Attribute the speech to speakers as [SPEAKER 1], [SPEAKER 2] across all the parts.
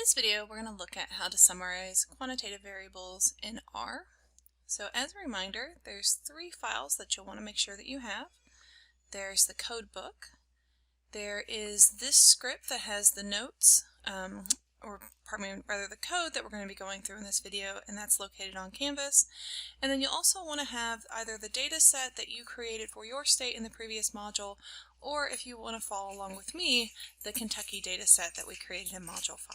[SPEAKER 1] this video, we're going to look at how to summarize quantitative variables in R. So as a reminder, there's three files that you'll want to make sure that you have. There's the code book. There is this script that has the notes, the code that we're going to be going through in this video, and that's located on Canvas. And then you'll also want to have either the data set that you created for your state in the previous module, or if you want to follow along with me, the Kentucky data set that we created in Module 5.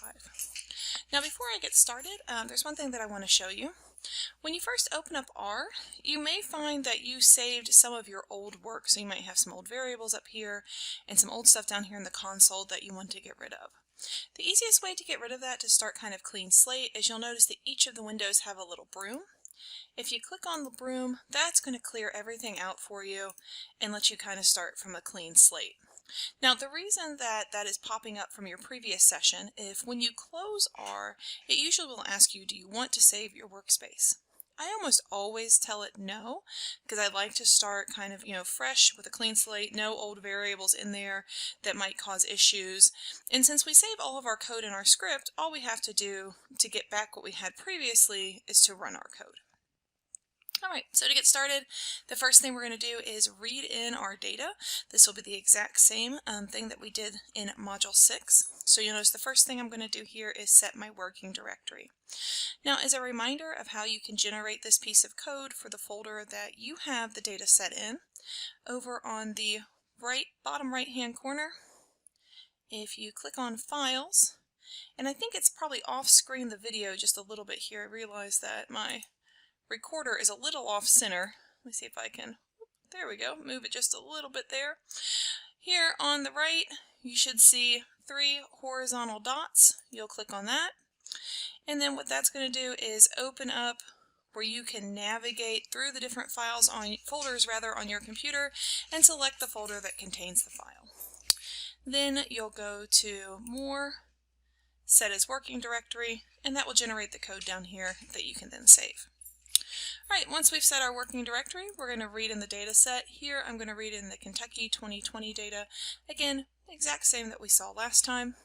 [SPEAKER 1] Now before I get started, there's one thing that I want to show you. When you first open up R, you may find that you saved some of your old work. So you might have some old variables up here and some old stuff down here in the console that you want to get rid of. The easiest way to get rid of that, to start kind of clean slate, is you'll notice that each of the windows have a little broom. If you click on the broom, that's going to clear everything out for you and let you kind of start from a clean slate. Now the reason that that is popping up from your previous session, if when you close R, it usually will ask you, do you want to save your workspace? I almost always tell it no, because I like to start kind of, fresh with a clean slate, no old variables in there that might cause issues. And since we save all of our code in our script, all we have to do to get back what we had previously is to run our code. Alright, so to get started, the first thing we're going to do is read in our data. This will be the exact same thing that we did in Module 6. So you'll notice the first thing I'm going to do here is set my working directory. Now, as a reminder of how you can generate this piece of code for the folder that you have the data set in, over on the bottom right-hand corner, if you click on Files, and I think it's probably off-screen the video just a little bit here. I realize that my recorder is a little off center. Let me see if I can, there we go, move it just a little bit there. Here on the right, you should see 3 horizontal dots. You'll click on that. And then what that's going to do is open up where you can navigate through the different folders on your computer and select the folder that contains the file. Then you'll go to More, Set as Working Directory, and that will generate the code down here that you can then save. Alright, once we've set our working directory, we're going to read in the data set. Here I'm going to read in the Kentucky 2020 data. Again, exact same that we saw last time.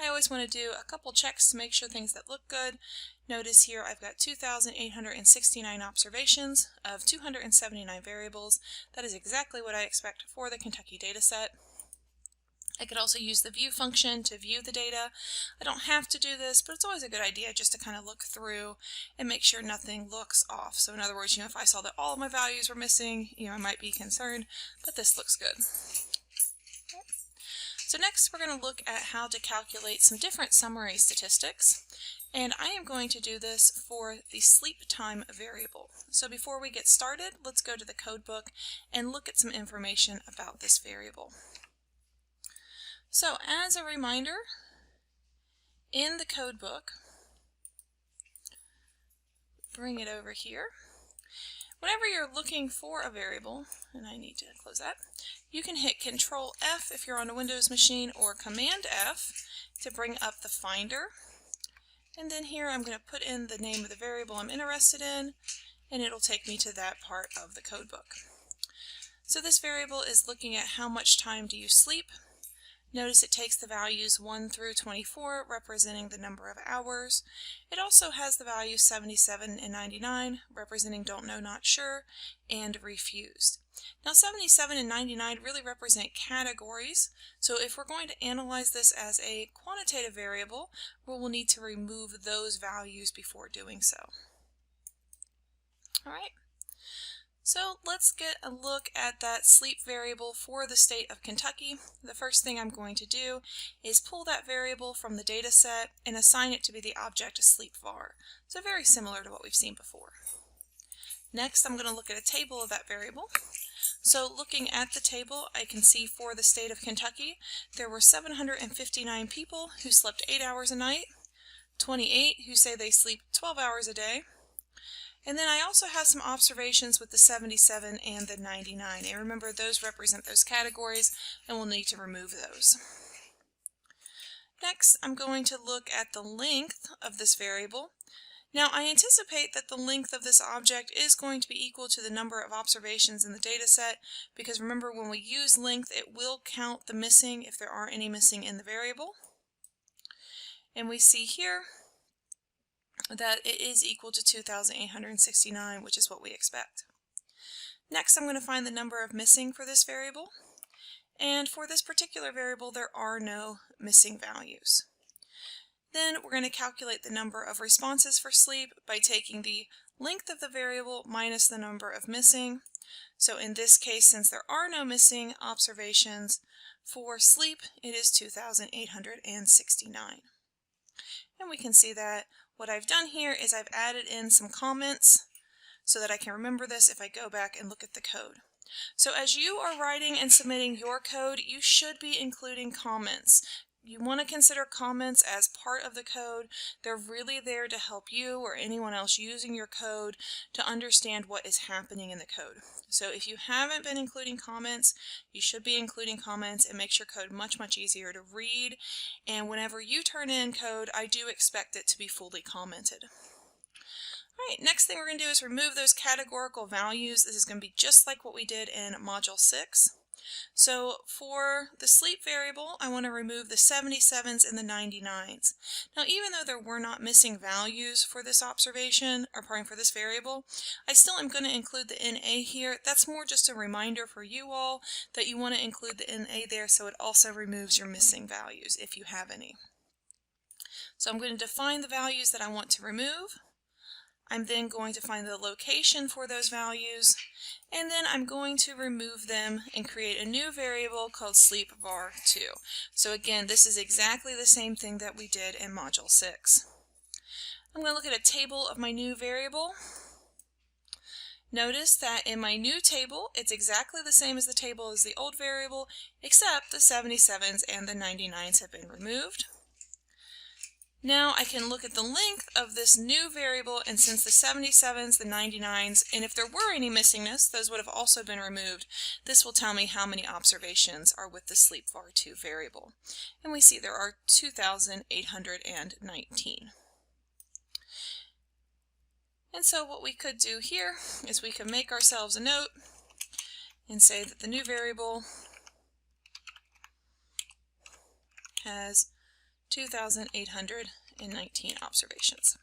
[SPEAKER 1] I always want to do a couple checks to make sure things that look good. Notice here I've got 2,869 observations of 279 variables. That is exactly what I expect for the Kentucky data set. I could also use the view function to view the data. I don't have to do this, but it's always a good idea just to kind of look through and make sure nothing looks off. So in other words, if I saw that all of my values were missing, I might be concerned, but this looks good. Okay. So next we're going to look at how to calculate some different summary statistics. And I am going to do this for the sleep time variable. So before we get started, let's go to the code book and look at some information about this variable. So as a reminder, in the code book, bring it over here. Whenever you're looking for a variable, and I need to close that, you can hit Control F if you're on a Windows machine, or Command F to bring up the Finder. And then here I'm going to put in the name of the variable I'm interested in, and it'll take me to that part of the code book. So this variable is looking at how much time do you sleep. Notice it takes the values 1 through 24, representing the number of hours. It also has the values 77 and 99, representing don't know, not sure, and refused. Now 77 and 99 really represent categories, so if we're going to analyze this as a quantitative variable, we'll need to remove those values before doing so. Alright. So let's get a look at that sleep variable for the state of Kentucky. The first thing I'm going to do is pull that variable from the data set and assign it to be the object sleep var. So very similar to what we've seen before. Next, I'm going to look at a table of that variable. So looking at the table, I can see for the state of Kentucky, there were 759 people who slept 8 hours a night, 28 who say they sleep 12 hours a day, and then I also have some observations with the 77 and the 99. And remember, those represent those categories, and we'll need to remove those. Next, I'm going to look at the length of this variable. Now, I anticipate that the length of this object is going to be equal to the number of observations in the data set, because remember, when we use length, it will count the missing if there are any missing in the variable. And we see here that it is equal to 2,869, which is what we expect. Next, I'm going to find the number of missing for this variable. And for this particular variable, there are no missing values. Then we're going to calculate the number of responses for sleep by taking the length of the variable minus the number of missing. So in this case, since there are no missing observations, for sleep it is 2,869. And we can see that what I've done here is I've added in some comments so that I can remember this if I go back and look at the code. So as you are writing and submitting your code, you should be including comments. You want to consider comments as part of the code. They're really there to help you or anyone else using your code to understand what is happening in the code. So if you haven't been including comments, you should be including comments. It makes your code much, much easier to read. And whenever you turn in code, I do expect it to be fully commented. All right, next thing we're going to do is remove those categorical values. This is going to be just like what we did in Module 6. So for the sleep variable, I want to remove the 77s and the 99s. Now, even though there were not missing values for this observation, or pardon, for this variable, I still am going to include the NA here. That's more just a reminder for you all that you want to include the NA there so it also removes your missing values if you have any. So I'm going to define the values that I want to remove. I'm then going to find the location for those values, and then I'm going to remove them and create a new variable called sleep var2. So again, this is exactly the same thing that we did in Module 6. I'm going to look at a table of my new variable. Notice that in my new table, it's exactly the same as the table as the old variable, except the 77s and the 99s have been removed. Now I can look at the length of this new variable, and since the 77s, the 99s, and if there were any missingness, those would have also been removed. This will tell me how many observations are with the sleep var2 variable. And we see there are 2,819. And so what we could do here is we could make ourselves a note and say that the new variable has 2,819 observations.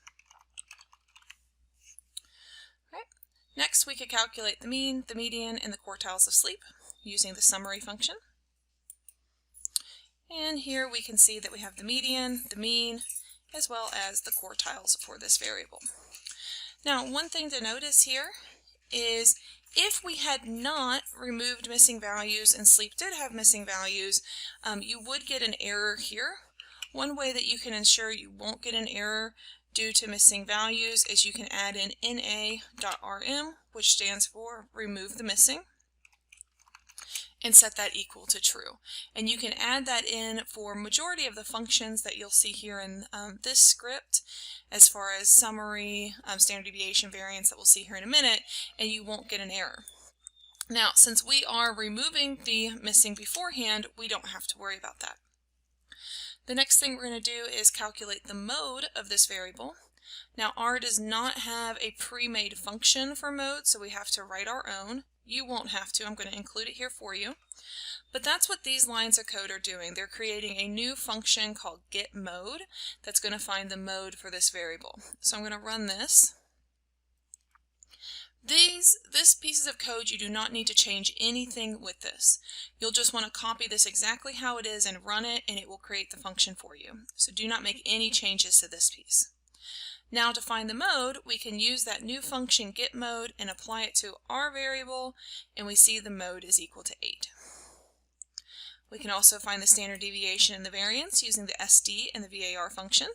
[SPEAKER 1] All right. Next, we could calculate the mean, the median, and the quartiles of sleep using the summary function. And here we can see that we have the median, the mean, as well as the quartiles for this variable. Now, one thing to notice here is if we had not removed missing values and sleep did have missing values, you would get an error here. One way that you can ensure you won't get an error due to missing values is you can add in na.rm, which stands for remove the missing, and set that equal to true. And you can add that in for majority of the functions that you'll see here in this script, as far as summary, standard deviation, variance that we'll see here in a minute, and you won't get an error. Now, since we are removing the missing beforehand, we don't have to worry about that. The next thing we're going to do is calculate the mode of this variable. Now, R does not have a pre-made function for mode, so we have to write our own. You won't have to. I'm going to include it here for you. But that's what these lines of code are doing. They're creating a new function called getMode that's going to find the mode for this variable. So I'm going to run this. This pieces of code, you do not need to change anything with this. You'll just want to copy this exactly how it is and run it, and it will create the function for you. So do not make any changes to this piece. Now to find the mode, we can use that new function getMode and apply it to our variable, and we see the mode is equal to 8. We can also find the standard deviation and the variance using the SD and the VAR function.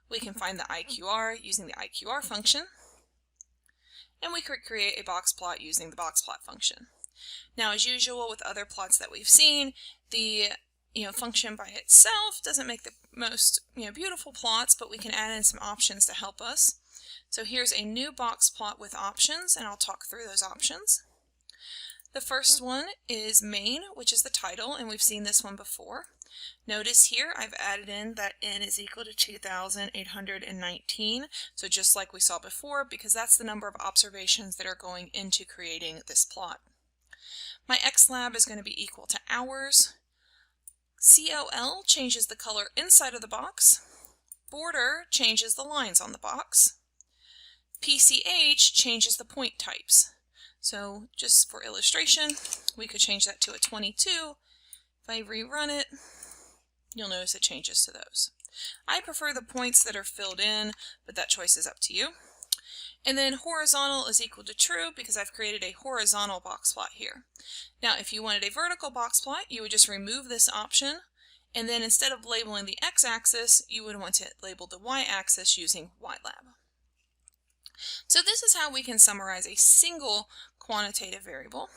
[SPEAKER 1] We can find the IQR using the IQR function. And we could create a box plot using the box plot function. Now, as usual with other plots that we've seen, the function by itself doesn't make the most beautiful plots, but we can add in some options to help us. So here's a new box plot with options, and I'll talk through those options. The first one is main, which is the title, and we've seen this one before. Notice here I've added in that n is equal to 2,819, so just like we saw before, because that's the number of observations that are going into creating this plot. My xlab is going to be equal to hours. COL changes the color inside of the box. Border changes the lines on the box. PCH changes the point types. So just for illustration, we could change that to a 22. If I rerun it, you'll notice it changes to those. I prefer the points that are filled in, but that choice is up to you. And then horizontal is equal to true because I've created a horizontal box plot here. Now, if you wanted a vertical box plot, you would just remove this option, and then instead of labeling the x-axis, you would want to label the y-axis using YLab. So this is how we can summarize a single quantitative variable.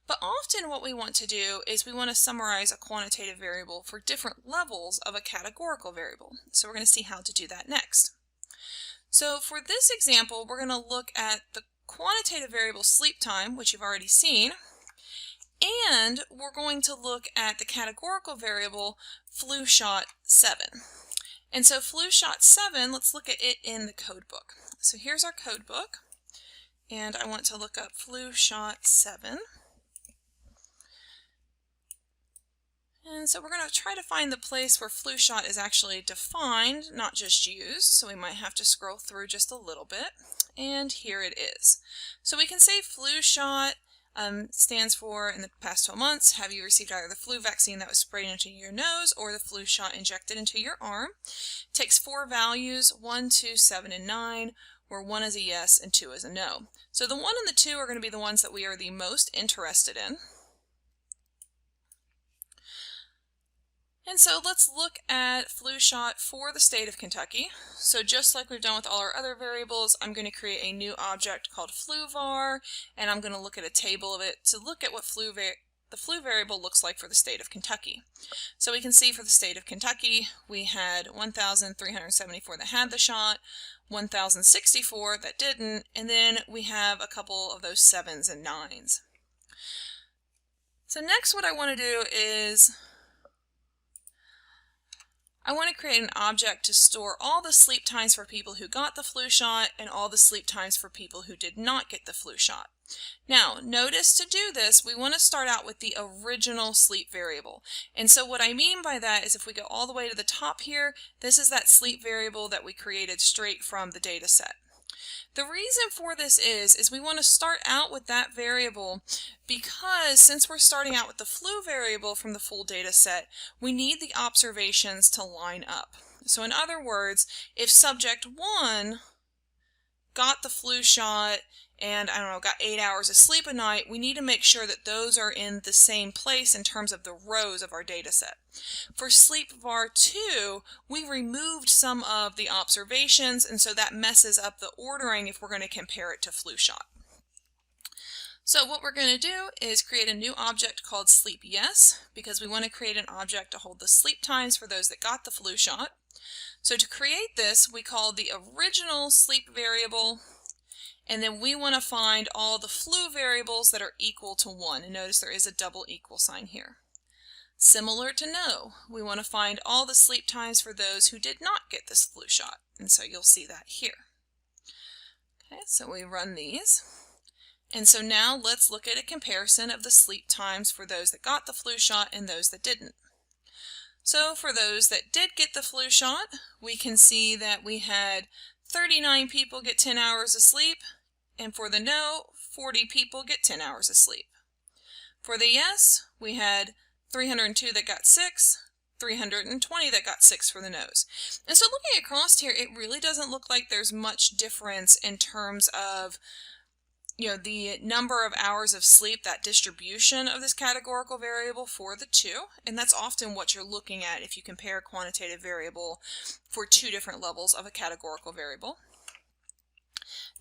[SPEAKER 1] But often what we want to do is we want to summarize a quantitative variable for different levels of a categorical variable. So we're going to see how to do that next. So for this example, we're going to look at the quantitative variable sleep time, which you've already seen, and we're going to look at the categorical variable flu shot 7. And so flu shot 7, let's look at it in the code book. So here's our code book, and I want to look up flu shot 7. And so we're going to try to find the place where flu shot is actually defined, not just used, so we might have to scroll through just a little bit. And here it is. So we can say flu shot stands for, in the past 12 months, have you received either the flu vaccine that was sprayed into your nose or the flu shot injected into your arm? It takes 4 values, 1, 2, 7, and 9, where 1 is a yes and 2 is a no. So the 1 and the 2 are going to be the ones that we are the most interested in. And so let's look at flu shot for the state of Kentucky. So just like we've done with all our other variables, I'm going to create a new object called fluvar, and I'm going to look at a table of it to look at what the flu variable looks like for the state of Kentucky. So we can see for the state of Kentucky, we had 1,374 that had the shot, 1,064 that didn't, and then we have a couple of those 7s and 9s. So next what I want to do is I want to create an object to store all the sleep times for people who got the flu shot and all the sleep times for people who did not get the flu shot. Now, notice to do this, we want to start out with the original sleep variable. And so what I mean by that is if we go all the way to the top here, this is that sleep variable that we created straight from the data set. The reason for this is we want to start out with that variable because since we're starting out with the flu variable from the full data set, we need the observations to line up. So in other words, if subject 1 got the flu shot and, I don't know, got 8 hours of sleep a night, we need to make sure that those are in the same place in terms of the rows of our data set. For sleep var 2, we removed some of the observations, and so that messes up the ordering if we're going to compare it to flu shot. So what we're going to do is create a new object called sleep yes, because we want to create an object to hold the sleep times for those that got the flu shot. So to create this, we call the original sleep variable, and then we want to find all the flu variables that are equal to 1. And notice there is a double equal sign here. Similar to no, we want to find all the sleep times for those who did not get this flu shot. And so you'll see that here. Okay, so we run these. And so now let's look at a comparison of the sleep times for those that got the flu shot and those that didn't. So for those that did get the flu shot, we can see that we had 39 people get 10 hours of sleep, and for the no, 40 people get 10 hours of sleep. For the yes, we had 302 that got 6, 320 that got 6 for the no's. And so looking across here, it really doesn't look like there's much difference in terms of the number of hours of sleep, that distribution of this categorical variable for the two, and that's often what you're looking at if you compare a quantitative variable for 2 different levels of a categorical variable.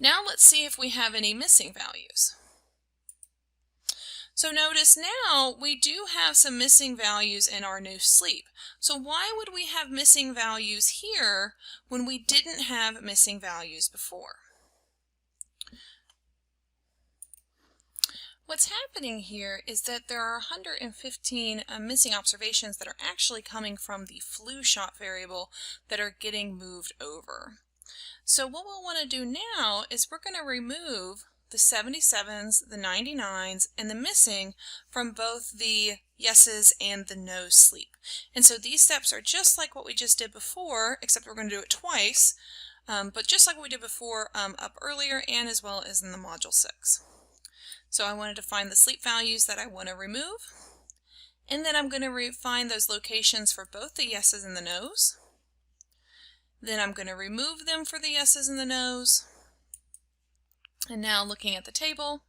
[SPEAKER 1] Now let's see if we have any missing values. So notice now we do have some missing values in our new sleep. So why would we have missing values here when we didn't have missing values before? What's happening here is that there are 115 missing observations that are actually coming from the flu shot variable that are getting moved over. So what we'll want to do now is we're going to remove the 77s, the 99s, and the missing from both the yeses and the no sleep. And so these steps are just like what we just did before, except we're going to do it twice, but just like what we did before up earlier and as well as in the Module 6. So I wanted to find the sleep values that I want to remove, and then I'm going to find those locations for both the yeses and the nos. Then I'm going to remove them for the yeses and the nos. And now looking at the table,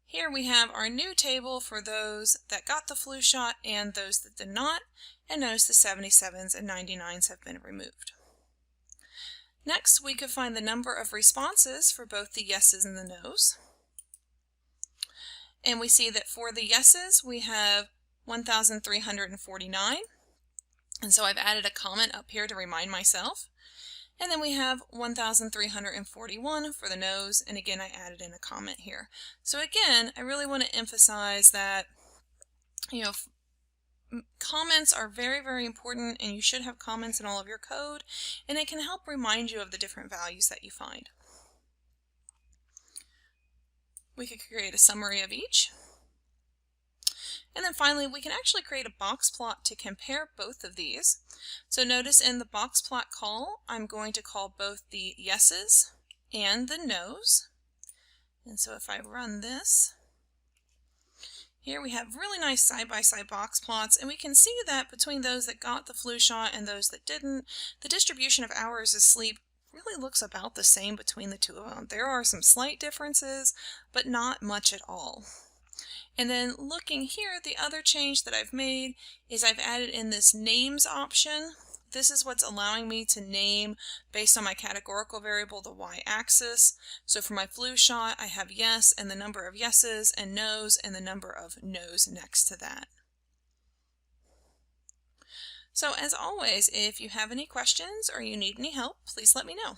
[SPEAKER 1] here we have our new table for those that got the flu shot and those that did not, and notice the 77s and 99s have been removed. Next, we could find the number of responses for both the yeses and the nos. And we see that for the yeses, we have 1,349. And so I've added a comment up here to remind myself. And then we have 1,341 for the nos, and again I added in a comment here. So again, I really want to emphasize that, comments are very, very important, and you should have comments in all of your code, and it can help remind you of the different values that you find. We could create a summary of each. And then finally, we can actually create a box plot to compare both of these. So notice in the box plot call, I'm going to call both the yeses and the nos. And so if I run this, here we have really nice side-by-side box plots, and we can see that between those that got the flu shot and those that didn't, the distribution of hours of sleep really looks about the same between the two of them. There are some slight differences, but not much at all. And then looking here, the other change that I've made is I've added in this names option. This is what's allowing me to name based on my categorical variable, the y-axis. So for my flu shot, I have yes and the number of yeses, and nos and the number of nos next to that. So as always, if you have any questions or you need any help, please let me know.